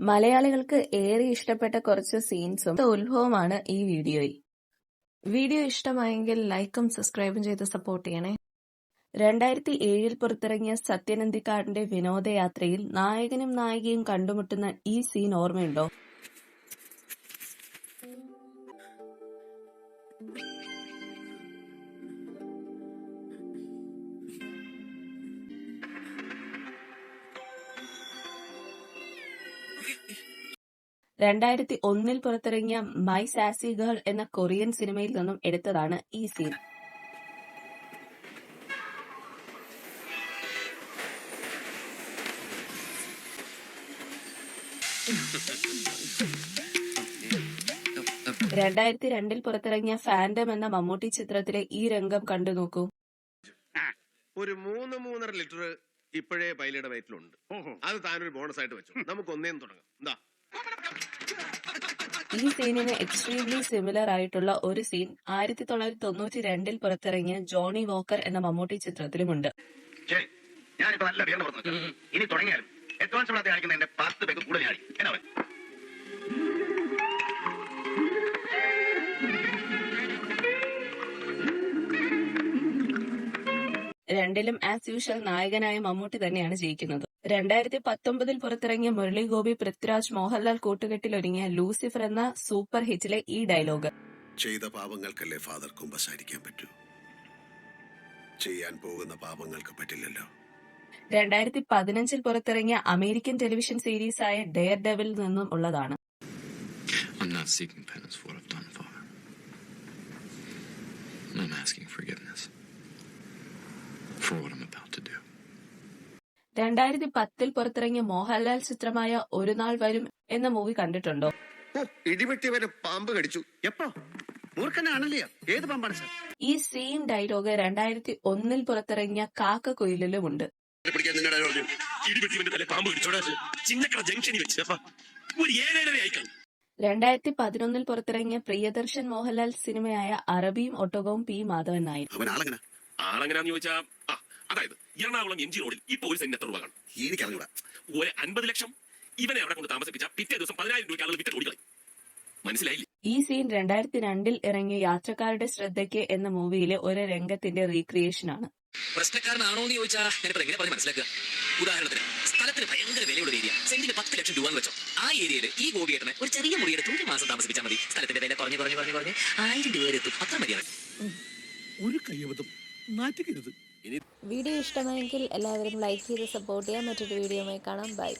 മലയാളികൾക്ക് ഏറെ ഇഷ്ടപ്പെട്ട കുറച്ച് സീൻസും ഉത്ഭവമാണ് ഈ വീഡിയോയിൽ. വീഡിയോ ഇഷ്ടമായെങ്കിൽ ലൈക്കും സബ്സ്ക്രൈബും ചെയ്ത് സപ്പോർട്ട് ചെയ്യണേ. 2007 പുറത്തിറങ്ങിയ സത്യൻ അന്തിക്കാടിന്റെ വിനോദയാത്രയിൽ നായകനും നായികയും കണ്ടുമുട്ടുന്ന ഈ സീൻ ഓർമ്മയുണ്ടോ? രണ്ടായിരത്തി 2001 പുറത്തിറങ്ങിയ മൈ സാസി ഗേൾ എന്ന കൊറിയൻ സിനിമയിൽ നിന്നും എടുത്തതാണ് ഈ സീൻ. രണ്ടായിരത്തി 2002 പുറത്തിറങ്ങിയ ഫാൻഡം എന്ന മമ്മൂട്ടി ചിത്രത്തിലെ ഈ രംഗം കണ്ടു നോക്കൂ. ഒരു 3-3.5 ലിറ്റർ ഇപ്പോഴേ പൈലയുടെ വയറ്റിലുണ്ട്. അത് താനൊരു ബോണസ് ആയിട്ട് വെച്ചു. നമുക്ക് ഒന്നേന്ന് തുടങ്ങാം. എന്താ ഈ സീനിന് എക്സ്ട്രീംലി സിമിലർ ആയിട്ടുള്ള ഒരു സീൻ 1992 പുറത്തിറങ്ങിയ ജോണി വോക്കർ എന്ന മമ്മൂട്ടി ചിത്രത്തിലുമുണ്ട്. ഇനി തുടങ്ങിയാലും അഡ്വാൻസ് കാണിക്കുന്നതിന്റെ 10 പേർക്ക് കൂടുതൽ രണ്ടിലും ആസ് യൂഷ്വൽ നായകനായ മമ്മൂട്ടി തന്നെയാണ് ജയിക്കുന്നത്. 2019 പുറത്തിറങ്ങിയ മുരളി ഗോപി, പൃഥ്വിരാജ്, മോഹൻലാൽ കൂട്ടുകെട്ടിലൊരുങ്ങിയ ലൂസിഫർ എന്ന സൂപ്പർ ഹിറ്റിലെ ഈ ഡയലോഗ്: ചെയ്ത പാപങ്ങൾക്കല്ലേ ഫാദർ കുമ്പസാരിക്കാൻ പറ്റൂ, ചെയ്യാൻ പോകുന്ന പാപങ്ങൾക്ക് പറ്റില്ലല്ലോ. 2015 പുറത്തിറങ്ങിയ അമേരിക്കൻ ടെലിവിഷൻ സീരീസായ ഡെയർ ഡെവിൽ നിന്നും ഉള്ളതാണ്. 2010 പുറത്തിറങ്ങിയ മോഹൻലാൽ ചിത്രമായ ഒരു നാൾ വരും എന്ന മൂവി കണ്ടിട്ടുണ്ടോ? ഇടിവെട്ടിവരെ പാമ്പ് കടിച്ചു. എപ്പോ? മൂർഖനാണല്ലേ? ഏത് പാമ്പാണ് സാർ? ഈ സെയിം ഡയലോഗ് 2001 പുറത്തിറങ്ങിയ കാക്ക കുയിലിലുമുണ്ട്. 2011 പുറത്തിറങ്ങിയ പ്രിയദർശൻ മോഹൻലാൽ സിനിമയായ അറബിയും ഒട്ടകവും പി മാധവൻ നായർ. അതായത് എറണാകുളം MG റോഡിൽ ഇപ്പോൾ ഒരു സെന്റിന് എത്ര രൂപ കാണും? ഒരു 50 ലക്ഷം ഇവനെ അവിടെ കൊണ്ട് താമസിപ്പിച്ച പിറ്റേ ദിവസം 10,000 രൂപയ്ക്ക് ആളുകൾ വിറ്റ് ഓടിക്കളയും. മനസ്സിലായില്ലേ? ഈ സീൻ 2002 ഇറങ്ങിയ യാത്രക്കാരുടെ ശ്രദ്ധയ്ക്ക് എന്ന മൂവിയിലെ ഒരു രംഗത്തിന്റെ റീക്രിയേഷൻ ആണ്. പ്രശ്നക്കാരനാണോ എന്ന് ചോദിച്ചാൽ ഞാനിപ്പോൾ എങ്ങനെ പറഞ്ഞ് മനസ്സിലാക്കുക? ഉദാഹരണത്തിന്, സ്ഥലത്തിന് ഭയങ്കര വിലയുള്ള ഏരിയ, സെന്റിന് 10 ലക്ഷം രൂപ വെച്ചോ. ആ ഏരിയയിൽ ഈ ഗോപിയേട്ടനെ ഒരു ചെറിയ മുറിയെടുത്ത് 1 മാസം താമസിപ്പിച്ചാൽ മതി. സ്ഥലത്തിന്റെ വില കുറഞ്ഞ് 1000 രൂപ എത്തും. അത്ര മതിയാണ്. ഒരു കയ്യബദ്ധം നാറ്റിക്കരുത്. വീഡിയോ ഇഷ്ടമായെങ്കിൽ എല്ലാവരും ലൈക്ക് ചെയ്ത് സപ്പോർട്ട് ചെയ്യാം. മറ്റൊരു വീഡിയോയുമായി കാണാം. ബൈ.